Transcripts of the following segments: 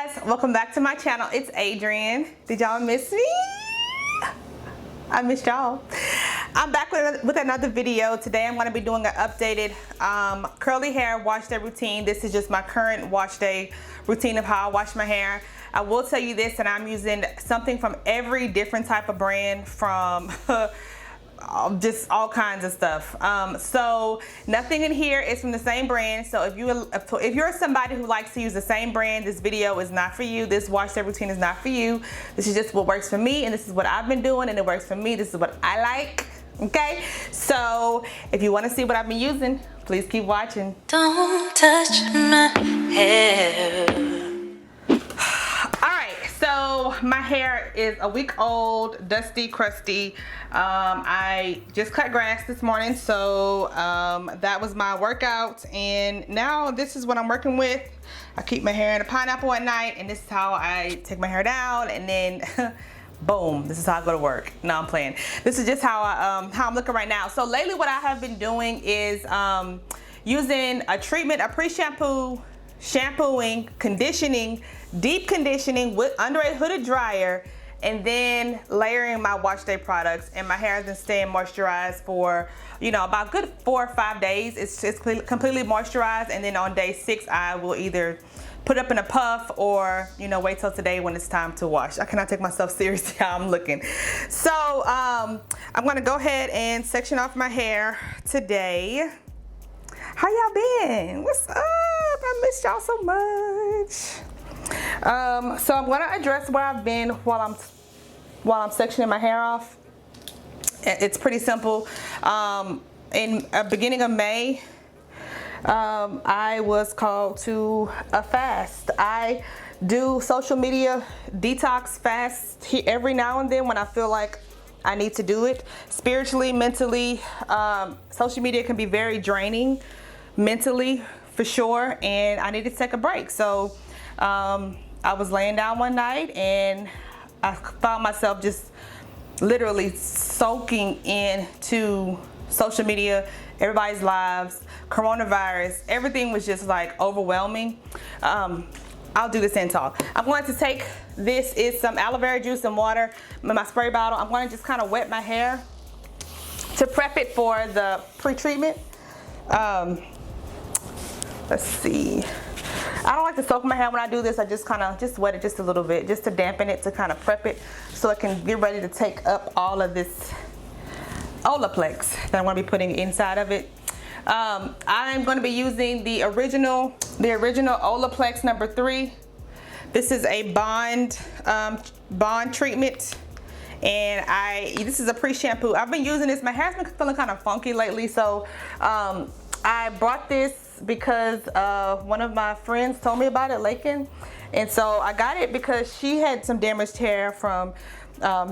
guys, welcome back to my channel. It's Adrianne. Did y'all miss me? I missed y'all. I'm back with another video. Today I'm going to be doing an updated curly hair wash day routine. This is just my current wash day routine of how I wash my hair. I will tell you this, and I'm using something from every different type of brand, from just all kinds of stuff. So nothing in here is from the same brand. So if you're somebody who likes to use the same brand, this video is not for you. This wash day routine is not for you. This is just what works for me, and this is what I've been doing, and it works for me. This is what I like. Okay, so if you want to see what I've been using, please keep watching. Don't touch my hair. So my hair is a week old, dusty, crusty. I just cut grass this morning, so that was my workout, and now this is what I'm working with. I keep my hair in a pineapple at night, and this is how I take my hair down, and then boom, this is how I go to work. No, I'm playing. This is just how I'm looking right now. So lately what I have been doing is using a treatment, a pre-shampoo, shampooing, conditioning, deep conditioning with under a hooded dryer, and then layering my wash day products. And my hair has been staying moisturized for, you know, about good 4 or 5 days. It's completely moisturized, and then on day 6 I will either put up in a puff or, you know, wait till today when it's time to wash. I cannot take myself seriously how I'm looking. So I'm gonna go ahead and section off my hair today. How y'all been? What's up? I missed y'all so much. So I'm gonna address where I've been while I'm sectioning my hair off. It's pretty simple. In the beginning of May, I was called to a fast. I do social media detox fast every now and then when I feel like I need to do it. Spiritually, mentally, social media can be very draining mentally, for sure, and I needed to take a break. So I was laying down one night and I found myself just literally soaking into social media, everybody's lives, coronavirus, everything was just like overwhelming. I'll do this and talk. I'm going to take, this is some aloe vera juice and water in my spray bottle. I'm going to just kind of wet my hair to prep it for the pre-treatment. Let's see. I don't like to soak my hair when I do this. I just kind of just wet it just a little bit, just to dampen it, to kind of prep it so it can get ready to take up all of this Olaplex that I'm going to be putting inside of it. I'm going to be using the original Olaplex number 3. This is a bond treatment, and this is a pre-shampoo. I've been using this. My hair's been feeling kind of funky lately, so I brought this because one of my friends told me about it, Lakin, and so I got it because she had some damaged hair from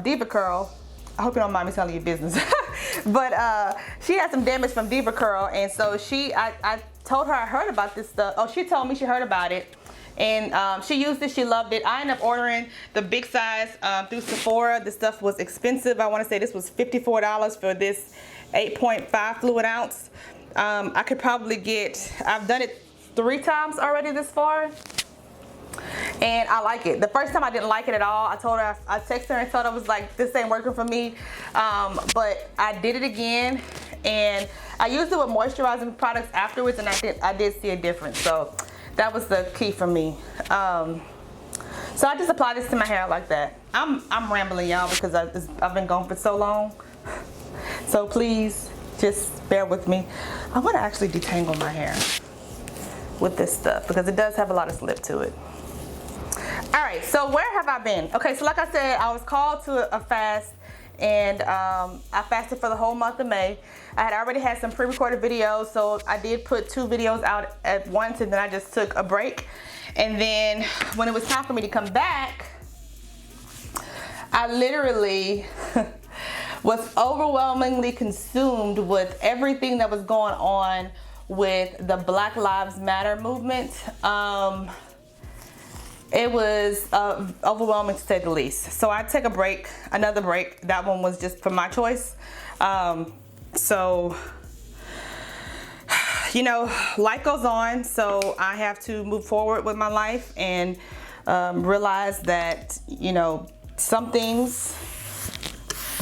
Diva Curl. I hope you don't mind me telling you business. But she had some damage from Diva Curl, and so I told her I heard about this stuff. Oh, she told me she heard about it, and she used it, she loved it. I ended up ordering the big size through Sephora. This stuff was expensive. I want to say this was $54 for this 8.5 fluid ounce. I could probably get, I've done it 3 times already this far, and I like it. The first time I didn't like it at all. I told her, I texted her and told her, I was like, this ain't working for me. But I did it again, and I used it with moisturizing products afterwards, and I did see a difference. So that was the key for me. So I just apply this to my hair like that. I'm rambling, y'all, because I've been gone for so long. So please just bear with me. I want to actually detangle my hair with this stuff because it does have a lot of slip to it. All right, so where have I been? Okay, so like I said, I was called to a fast, and I fasted for the whole month of May. I had already had some pre-recorded videos, so I did put 2 videos out at once, and then I just took a break. And then when it was time for me to come back, I literally was overwhelmingly consumed with everything that was going on with the Black Lives Matter movement. It was overwhelming to say the least. So I took a break, another break. That one was just for my choice. So, you know, life goes on. So I have to move forward with my life, and realize that, you know, some things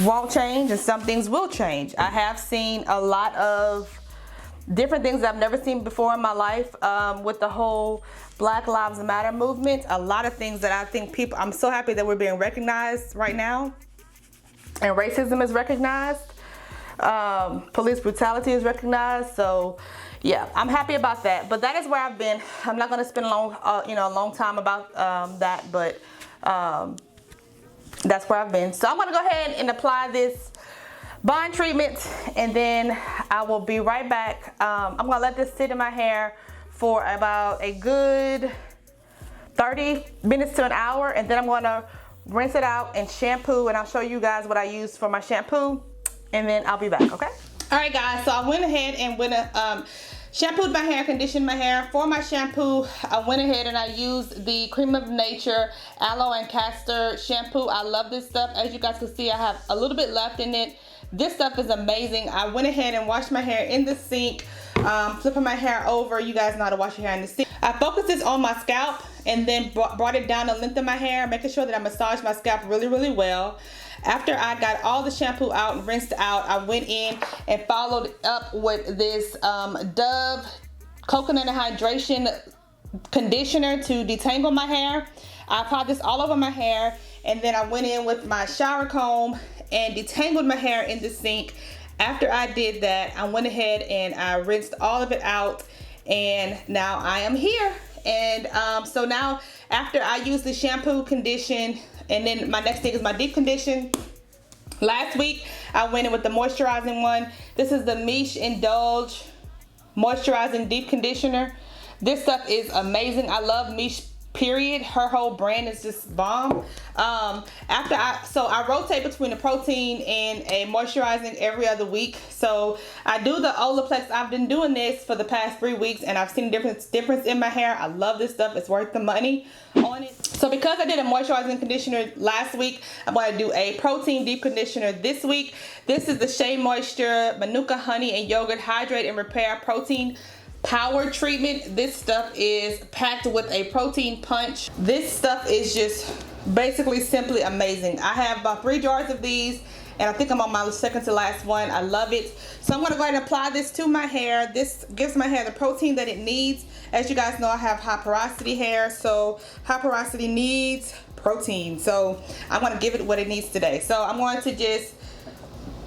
won't change and some things will change. I have seen a lot of different things I've never seen before in my life with the whole Black Lives Matter movement. A lot of things that I think people, I'm so happy that we're being recognized right now, and racism is recognized, police brutality is recognized. So yeah, I'm happy about that. But that is where I've been. I'm not going to spend a long time about that, but that's where I've been. So I'm going to go ahead and apply this bond treatment, and then I will be right back. I'm gonna let this sit in my hair for about a good 30 minutes to an hour, and then I'm gonna rinse it out and shampoo, and I'll show you guys what I use for my shampoo, and then I'll be back, okay? All right, guys, so I went ahead and shampooed my hair, conditioned my hair. For my shampoo, I went ahead and I used the Cream of Nature Aloe and Castor shampoo. I love this stuff. As you guys can see, I have a little bit left in it. This stuff is amazing. I went ahead and washed my hair in the sink, flipping my hair over. You guys know how to wash your hair in the sink. I focused this on my scalp and then brought it down the length of my hair, making sure that I massaged my scalp really, really well. After I got all the shampoo out and rinsed out, I went in and followed up with this Dove Coconut Hydration Conditioner to detangle my hair. I applied this all over my hair, and then I went in with my shower comb and detangled my hair in the sink. After I did that, I went ahead and I rinsed all of it out, and now I am here. And so now after I use the shampoo, condition, and then my next thing is my deep condition. Last week I went in with the moisturizing one. This is the Miche Indulge Moisturizing Deep Conditioner. This stuff is amazing. I love Miche, period. Her whole brand is just bomb. So I rotate between a protein and a moisturizing every other week. So I do the Olaplex. I've been doing this for the past 3 weeks, and I've seen difference in my hair. I love this stuff. It's worth the money on it. So because I did a moisturizing conditioner last week, I'm going to do a protein deep conditioner this week. This is the Shea Moisture Manuka Honey and Yogurt Hydrate and Repair Protein Power Treatment. This stuff is packed with a protein punch. This stuff is just basically simply amazing. I have about 3 jars of these, and I think I'm on my second to last one. I love it. So I'm going to go ahead and apply this to my hair. This gives my hair the protein that it needs. As you guys know, I have high porosity hair, so high porosity needs protein. So I'm going to give it what it needs today. So I'm going to just,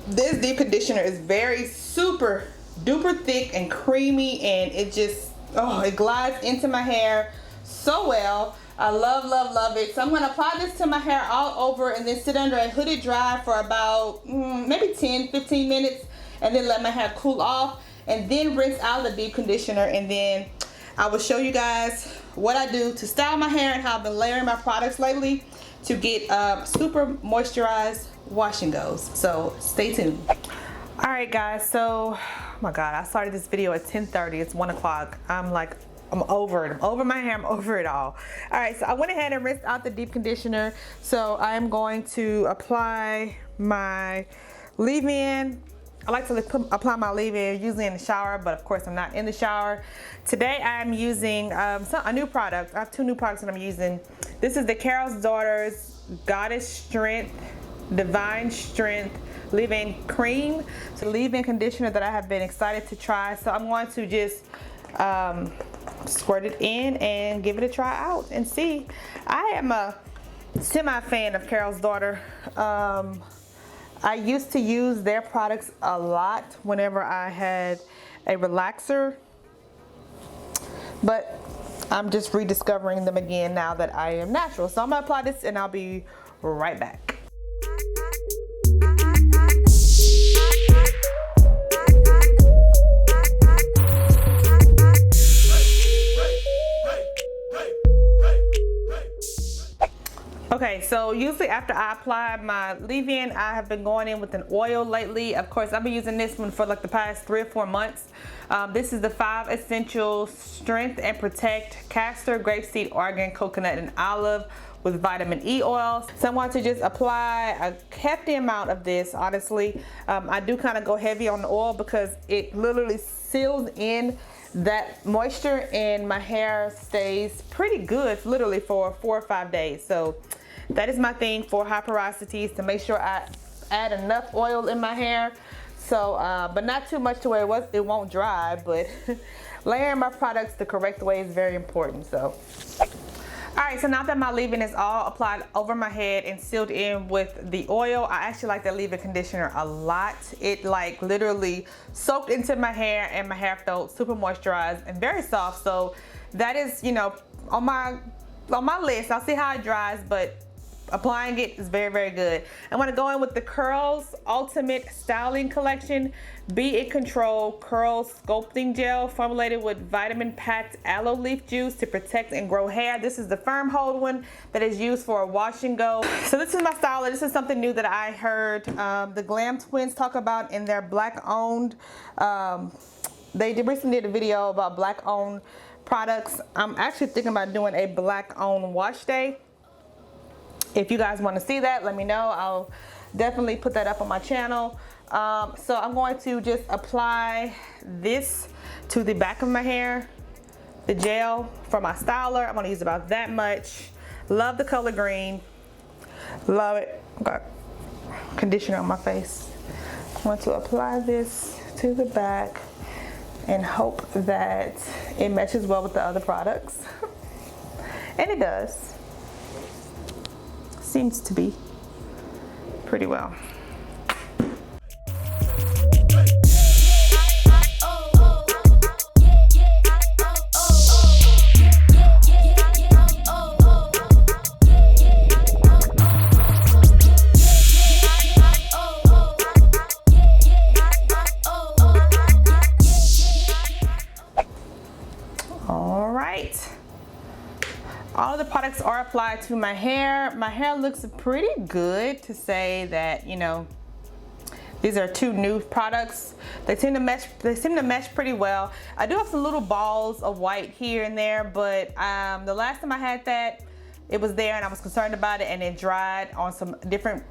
this deep conditioner is very super duper thick and creamy, and it just, oh, it glides into my hair so well. I love it. So I'm going to apply this to my hair all over, and then sit under and hood it dry for about maybe 10-15 minutes, and then let my hair cool off, and then rinse out the deep conditioner. And then I will show you guys what I do to style my hair and how I've been layering my products lately to get super moisturized wash and goes. So stay tuned. All right, guys, so oh my god, I started this video at 10:30. It's 1 o'clock. I'm over it. I'm over my hair. I'm over it all. All right, so I went ahead and rinsed out the deep conditioner. So I am going to apply my leave-in. I like to apply my leave-in usually in the shower, but of course I'm not in the shower. Today I'm using a new product. I have 2 new products that I'm using. This is the Carol's Daughters Goddess Strength Divine Strength leave-in cream. It's a leave-in conditioner that I have been excited to try. So I'm going to just squirt it in and give it a try out and see. I am a semi-fan of Carol's Daughter. I used to use their products a lot whenever I had a relaxer, but I'm just rediscovering them again now that I am natural. So I'm gonna apply this and I'll be right back. Okay, so usually after I apply my leave-in, I have been going in with an oil lately. Of course, I've been using this one for like the past 3 or 4 months. This is the 5 Essential Strength and Protect Castor, Grapeseed, Argan, Coconut, and Olive with vitamin E oils. So I want to just apply a hefty amount of this, honestly. I do kind of go heavy on the oil because it literally seals in that moisture, and my hair stays pretty good literally for 4 or 5 days. So that is my thing for high porosity, is to make sure I add enough oil in my hair. So but not too much to where it won't dry, but layering my products the correct way is very important. So alright, so now that my leave-in is all applied over my head and sealed in with the oil, I actually like that leave-in conditioner a lot. It like literally soaked into my hair, and my hair felt super moisturized and very soft. So that is, you know, on my list. I'll see how it dries, but applying it is very, very good. I'm going to go in with the Curls Ultimate Styling Collection Be in Control Curl Sculpting Gel, formulated with vitamin-packed aloe leaf juice to protect and grow hair. This is the firm hold one that is used for a wash and go. So this is my styler. This is something new that I heard the Glam Twins talk about in their black owned, they recently did a video about black owned products. I'm actually thinking about doing a black owned wash day. If you guys want to see that, let me know. I'll definitely put that up on my channel. So I'm going to just apply this to the back of my hair, the gel for my styler. I'm going to use about that much. Love the color green. Love it. Got conditioner on my face. I'm going to apply this to the back and hope that it matches well with the other products. And it does. Seems to be pretty well. All right. All of the products are applied to my hair. My hair looks pretty good, to say that, you know, these are 2 new products. They seem to mesh pretty well. I do have some little balls of white here and there, but the last time I had that, it was there and I was concerned about it, and it dried on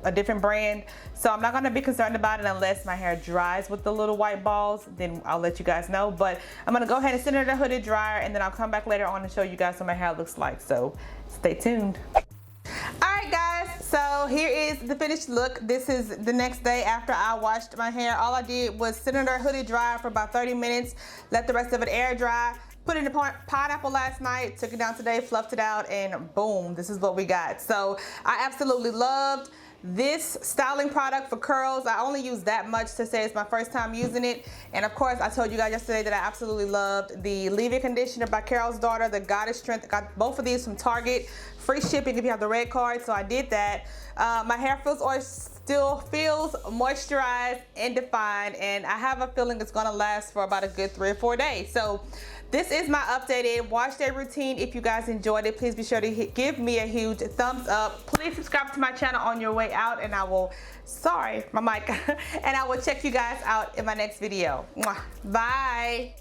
a different brand. So I'm not gonna be concerned about it unless my hair dries with the little white balls. Then I'll let you guys know. But I'm gonna go ahead and send it in a hooded dryer, and then I'll come back later on and show you guys what my hair looks like. So stay tuned. Alright guys, so here is the finished look. This is the next day after I washed my hair. All I did was sit under a hooded dryer for about 30 minutes, let the rest of it air dry. Put it in a pineapple last night, took it down today, fluffed it out, and boom, this is what we got. So I absolutely loved this styling product for curls. I only use that much to say it's my first time using it. And of course, I told you guys yesterday that I absolutely loved the leave-in conditioner by Carol's Daughter, the Goddess Strength. I got both of these from Target. Free shipping if you have the red card, so I did that. My hair still feels moisturized and defined, and I have a feeling it's gonna last for about a good 3 or 4 days. So this is my updated wash day routine. If you guys enjoyed it, please be sure to give me a huge thumbs up. Please subscribe to my channel on your way out, and I will, sorry, my mic, and I will check you guys out in my next video. Mwah. Bye.